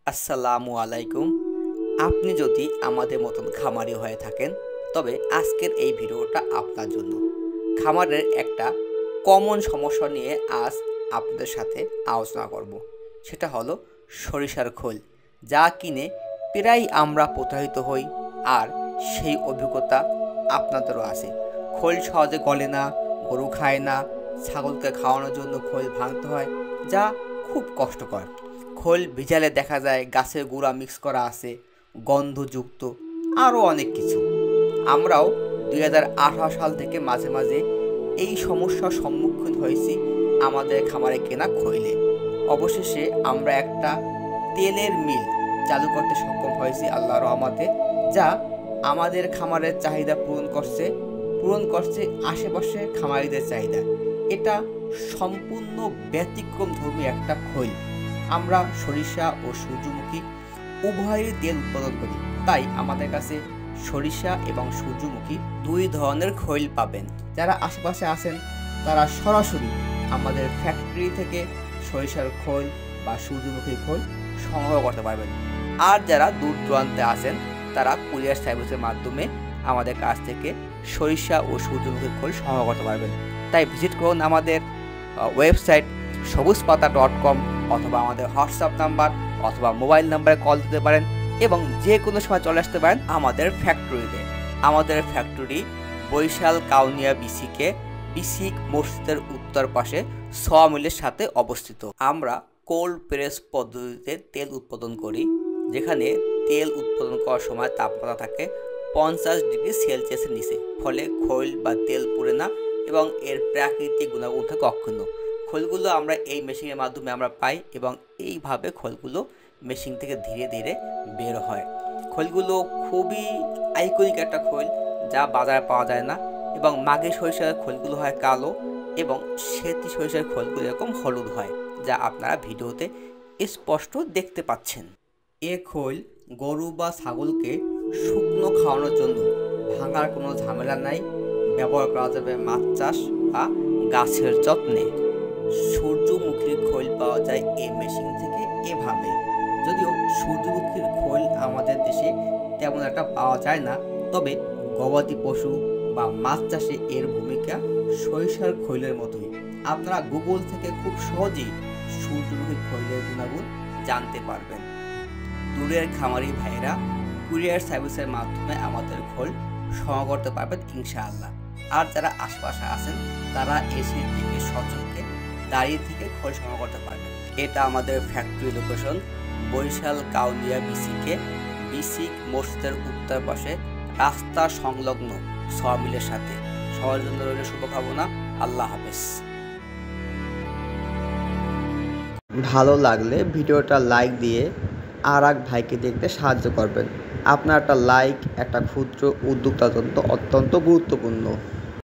আসসালামু আলাইকুম। আপনি যদি আমাদের মতন খামারি হয়ে থাকেন তবে আজকের এই ভিডিওটা আপনার জন্য। খামারের একটা কমন সমস্যা নিয়ে আজ আপনাদের সাথে আলোচনা করব। সেটা হলো সরিষার খোল, যা কিনে প্রায় আমরা প্রতারিত হই, আর সেই অভিজ্ঞতা আপনাদেরও আছে। খোল সহজে গলে না, গরু খায় না, ছাগলকে খাওয়ানোর জন্য খোল ভাঙতে হয়, যা খুব কষ্টকর। খোল ভিজালে দেখা যায় গাছের গুঁড়া মিক্স করা আছে, গন্ধযুক্ত, আরও অনেক কিছু। আমরাও 2018 সাল থেকে মাঝে মাঝে এই সমস্যার সম্মুখীন হয়েছি আমাদের খামারে কেনা খৈলে। অবশেষে আমরা একটা তেলের মিল চালু করতে সক্ষম হয়েছি আল্লাহর রহমতে, যা আমাদের খামারের চাহিদা পূরণ করছে আশেপাশে খামারিদের চাহিদা। এটা সম্পূর্ণ ব্যতিক্রমধর্মী একটা খৈল। আমরা সরিষা ও সূর্যমুখী উভয়েরই তেল উৎপাদন করি, তাই আমাদের কাছে সরিষা এবং সূর্যমুখী দুই ধরনের খৈল পাবেন। যারা আশেপাশে আছেন তারা সরাসরি আমাদের ফ্যাক্টরি থেকে সরিষার খৈল বা সূর্যমুখী খৈল সংগ্রহ করতে পারবেন। আর যারা দূর দূরান্তে আছেন তারা কুরিয়ার সার্ভিসের মাধ্যমে আমাদের কাছ থেকে সরিষা ও সূর্যমুখী খৈল সংগ্রহ করতে পারবেন। তাই ভিজিট করুন আমাদের ওয়েবসাইট সবুজপাতা.com, অথবা আমাদের হোয়াটসঅ্যাপ নাম্বার অথবা মোবাইল নাম্বারে কল দিতে পারেন, এবং যে কোনো সময় চলে আসতে পারেন আমাদের ফ্যাক্টরিতে। আমাদের ফ্যাক্টরি বরিশাল কাউনিয়া বিসিক মসজিদের উত্তর পাশে মিলের সাথে অবস্থিত। আমরা কোল্ড প্রেস পদ্ধতিতে তেল উৎপাদন করি, যেখানে তেল উৎপাদন করার সময় তাপমাত্রা থাকে 50 ডিগ্রি সেলসিয়াসের নিচে, ফলে খৈল বা তেল পুড়ে না এবং এর প্রাকৃতিক গুণাগুণ থাকে অক্ষুণ্ণ। খোলগুলো আমরা এই মেশিনের মাধ্যমে আমরা পাই, এবং এইভাবে খোলগুলো মেশিন থেকে ধীরে ধীরে বের হয়। খোলগুলো খুবই আইকনিক একটা খোল, যা বাজারে পাওয়া যায় না, এবং মাঘে সরিষার খোলগুলো হয় কালো এবং সেতি সরিষার খোলগুলো এরকম হলুদ হয়, যা আপনারা ভিডিওতে স্পষ্ট দেখতে পাচ্ছেন। এ খোল গরু বা ছাগলকে শুকনো খাওয়ানোর জন্য, ভাঙার কোনো ঝামেলা নাই। ব্যবহার করা যাবে মাছ চাষ বা গাছের যত্নে। সূর্যমুখীর খৈল পাওয়া যায় এই মেশিন থেকে এভাবে। যদিও সূর্যমুখীর খৈল আমাদের দেশে তেমন একটা পাওয়া যায় না, তবে গবাদি পশু বা মাছ চাষে এর ভূমিকা সরিষার খৈলের মতোই। আপনারা গুগল থেকে খুব সহজেই সূর্যমুখী খৈলের গুণাগুণ জানতে পারবেন। দূরের খামারি ভাইয়েরা কুরিয়ার সার্ভিসের মাধ্যমে আমাদের খোল সংগ্রহ করতে পারবেন ইনশাআল্লাহ। আর যারা আশপাশে আছেন তারা এসে থেকে সচক্ষে দাঁড়িয়ে থেকে খোল সংগ্রহ করতে পারবেন। এটা আমাদের ফ্যাক্টরি লোকেশন বরিশাল কাউনিয়া বিসিক মসজিদের উত্তর পাশে রাস্তা সংলগ্ন মিলের সাথে। সবার জন্য রইল শুভকামনা। আল্লাহ হাফেজ। ভালো লাগলে ভিডিওটা লাইক দিয়ে আর এক ভাইকে দেখতে সাহায্য করবেন। আপনার একটা লাইক একটা ক্ষুদ্র উদ্যোক্তার জন্য অত্যন্ত গুরুত্বপূর্ণ।